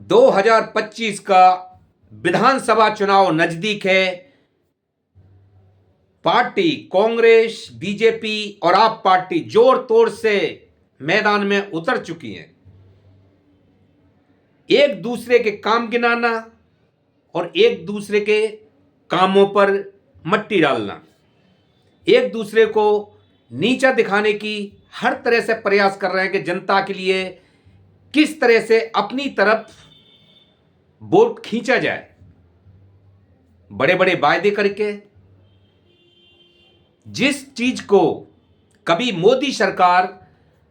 2025 का विधानसभा चुनाव नजदीक है। पार्टी कांग्रेस, बीजेपी और आप पार्टी जोर तोड़ से मैदान में उतर चुकी हैं। एक दूसरे के काम गिनाना और एक दूसरे के कामों पर मट्टी डालना, एक दूसरे को नीचा दिखाने की हर तरह से प्रयास कर रहे हैं कि जनता के लिए किस तरह से अपनी तरफ वोट खींचा जाए। बड़े बड़े वायदे करके जिस चीज को कभी मोदी सरकार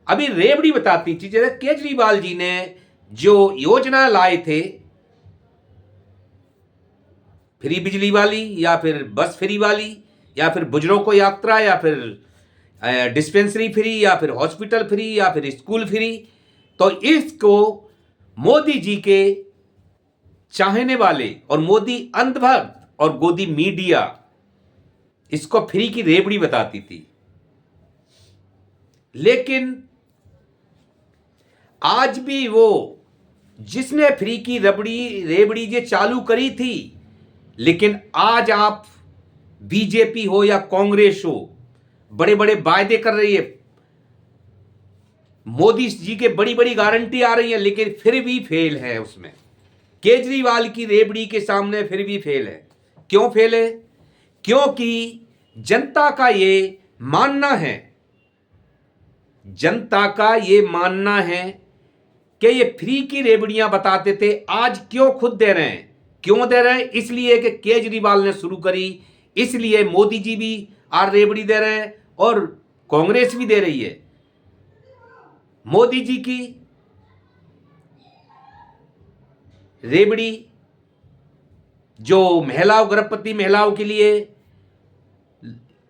अभी रेवड़ी बताती थी, जैसे केजरीवाल जी ने जो योजना लाए थे, फ्री बिजली वाली या फिर बस फ्री वाली या फिर बुजुर्गों को यात्रा या फिर डिस्पेंसरी फ्री या फिर हॉस्पिटल फ्री या फिर स्कूल फ्री, तो इसको मोदी जी के चाहने वाले और मोदी अंधभक्त और गोदी मीडिया इसको फ्री की रेवड़ी बताती थी। लेकिन आज भी वो जिसने फ्री की रेवड़ी ये चालू करी थी, लेकिन आज आप बीजेपी हो या कांग्रेस हो, बड़े बड़े वायदे कर रही है, मोदी जी के बड़ी बड़ी गारंटी आ रही है, लेकिन फिर भी फेल है। उसमें केजरीवाल की रेवड़ी के सामने फिर भी फेल है। क्यों फेल है? क्योंकि जनता का ये मानना है, जनता का ये मानना है कि ये फ्री की रेवड़ियां बताते थे, आज क्यों खुद दे रहे हैं? क्यों दे रहे हैं? इसलिए कि केजरीवाल ने शुरू करी, इसलिए मोदी जी भी आज रेवड़ी दे रहे हैं और कांग्रेस भी दे रही है। मोदी जी की रेवड़ी जो महिलाओं, गर्भवती महिलाओं के लिए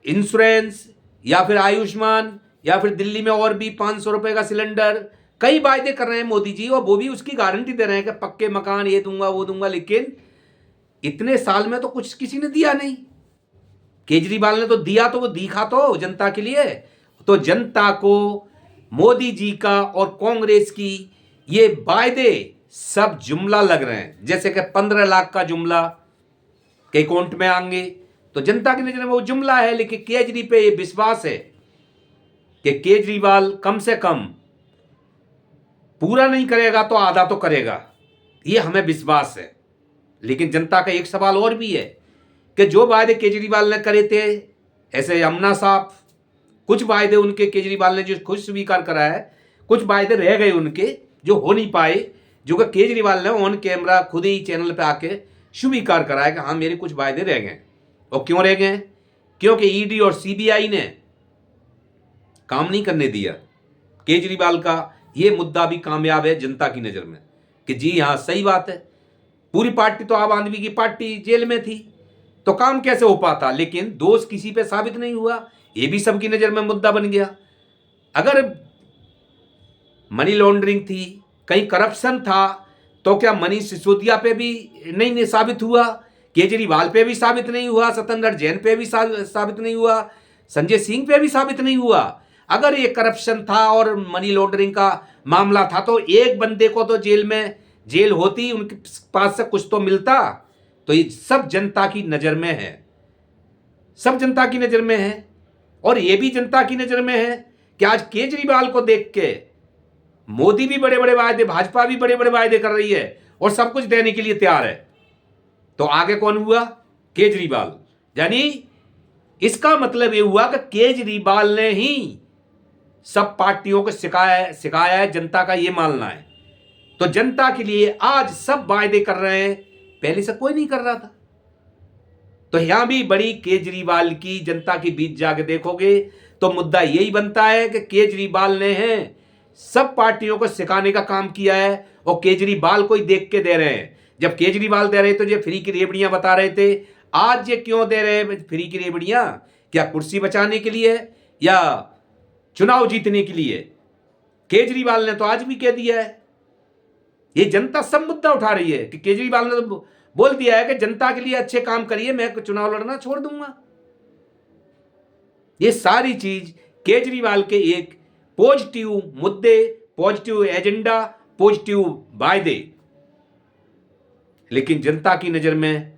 इंश्योरेंस या फिर आयुष्मान या फिर दिल्ली में और भी 500 रुपए का सिलेंडर, कई वायदे कर रहे हैं मोदी जी, और वो भी उसकी गारंटी दे रहे हैं कि पक्के मकान, ये दूंगा वो दूंगा, लेकिन इतने साल में तो कुछ किसी ने दिया नहीं। केजरीवाल ने तो दिया, तो वो दिखा तो जनता के लिए। तो जनता को मोदी जी का और कांग्रेस की ये वायदे सब जुमला लग रहे हैं, जैसे कि 15 लाख का जुमला के अकाउंट में आएंगे, तो जनता की नजर में वो जुमला है। लेकिन केजरीवाल पे ये विश्वास है कि केजरीवाल कम से कम पूरा नहीं करेगा तो आधा तो करेगा, ये हमें विश्वास है। लेकिन जनता का एक सवाल और भी है कि जो वायदे केजरीवाल ने करे थे, ऐसे यमुना साहब, कुछ वायदे उनके केजरीवाल ने जो खुद स्वीकार करा है, कुछ वायदे रह गए उनके जो हो नहीं पाए, जो कि केजरीवाल ने ऑन कैमरा खुद ही चैनल पे आके स्वीकार करा है कि हाँ मेरे कुछ वायदे रह गए। और क्यों रह गए? क्योंकि ईडी और सीबीआई ने काम नहीं करने दिया। केजरीवाल का ये मुद्दा भी कामयाब है जनता की नजर में कि जी हाँ सही बात है, पूरी पार्टी तो आम आदमी की पार्टी जेल में थी, तो काम कैसे हो पाता? लेकिन दोष किसी पे साबित नहीं हुआ, ये भी सबकी नजर में मुद्दा बन गया। अगर मनी लॉन्ड्रिंग थी, कहीं करप्शन था, तो क्या मनीष सिसोदिया पे भी नहीं साबित हुआ? केजरीवाल पे भी साबित नहीं हुआ? सत्येंद्र जैन पे भी साबित नहीं हुआ? संजय सिंह पे भी साबित नहीं हुआ? अगर ये करप्शन था और मनी लॉन्ड्रिंग का मामला था, तो एक बंदे को तो जेल होती, उनके पास से कुछ तो मिलता। तो ये सब जनता की नजर में है, सब जनता की नजर में है। और ये भी जनता की नजर में है कि आज केजरीवाल को देख के मोदी भी बड़े बड़े वायदे, भाजपा भी बड़े बड़े वायदे कर रही है और सब कुछ देने के लिए तैयार है। तो आगे कौन हुआ? केजरीवाल। यानी इसका मतलब यह हुआ कि केजरीवाल ने ही सब पार्टियों को सिखाया है, जनता का यह मानना है। तो जनता के लिए आज सब वायदे कर रहे हैं, पहले से कोई नहीं कर रहा था। तो यहां भी बड़ी केजरीवाल की जनता के बीच जाके देखोगे तो मुद्दा यही बनता है कि केजरीवाल ने है सब पार्टियों को सिखाने का काम किया है, और केजरीवाल को ही देख के दे रहे हैं। जब केजरीवाल दे रहे थे जो फ्री की रेवड़ियां बता रहे थे, आज ये क्यों दे रहे हैं फ्री की रेवड़ियां? क्या कुर्सी बचाने के लिए या चुनाव जीतने के लिए? केजरीवाल ने तो आज भी कह दिया है, ये जनता सब मुद्दा उठा रही है कि केजरीवाल ने तो बोल दिया है कि जनता के लिए अच्छे काम करिए, मैं चुनाव लड़ना छोड़ दूंगा। ये सारी चीज केजरीवाल के एक पॉजिटिव मुद्दे, पॉजिटिव एजेंडा, पॉजिटिव वायदे लेकिन जनता की नज़र में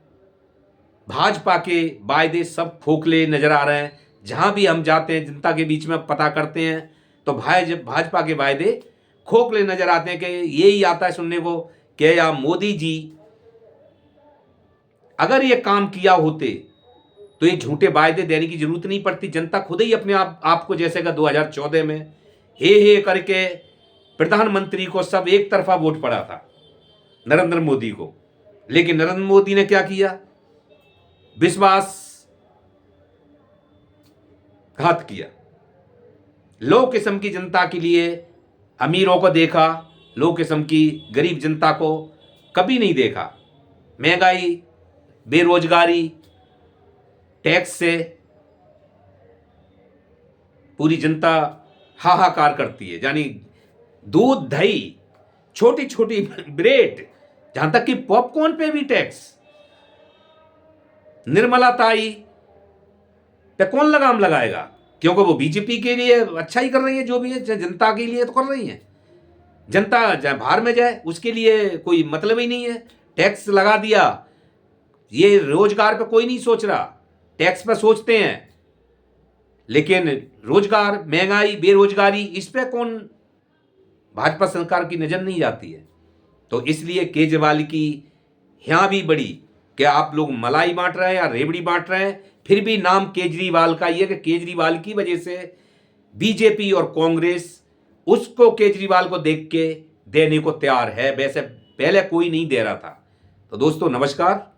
भाजपा के वायदे सब खोखले नज़र आ रहे हैं। जहां भी हम जाते हैं, जनता के बीच में पता करते हैं, तो भाजपा के वायदे खोखले नज़र आते हैं। कि यही आता है सुनने को कि या मोदी जी अगर ये काम किया होते तो ये झूठे वायदे देने की जरूरत नहीं पड़ती। जनता खुद ही अपने आप को, जैसे का 2014 में हे करके प्रधानमंत्री को सब एक तरफा वोट पड़ा था नरेंद्र मोदी को, लेकिन नरेंद्र मोदी ने क्या किया? विश्वासघात किया। लो किस्म की जनता के लिए अमीरों को देखा, लो किस्म की गरीब जनता को कभी नहीं देखा। महंगाई, बेरोजगारी, टैक्स से पूरी जनता हाहाकार करती है। यानी दूध, दही, छोटी छोटी ब्रेड, जहां तक कि पॉपकॉर्न पे भी टैक्स। निर्मला ताई पे कौन लगाम लगाएगा? क्योंकि वो बीजेपी के लिए अच्छा ही कर रही है, जो भी है जनता के लिए तो कर रही है। जनता चाहे बाहर में जाए उसके लिए कोई मतलब ही नहीं है। टैक्स लगा दिया, ये रोजगार पे कोई नहीं सोच रहा, टैक्स पे सोचते हैं, लेकिन रोजगार, महंगाई, बेरोजगारी, इस पे कौन भाजपा सरकार की नजर नहीं जाती है। तो इसलिए केजरीवाल की यहाँ भी बड़ी कि आप लोग मलाई बांट रहे हैं या रेवड़ी बांट रहे हैं, फिर भी नाम केजरीवाल का ये कि केजरीवाल की वजह से बीजेपी और कांग्रेस उसको, केजरीवाल को देख के देने को तैयार है। वैसे पहले कोई नहीं दे रहा था। तो दोस्तों नमस्कार।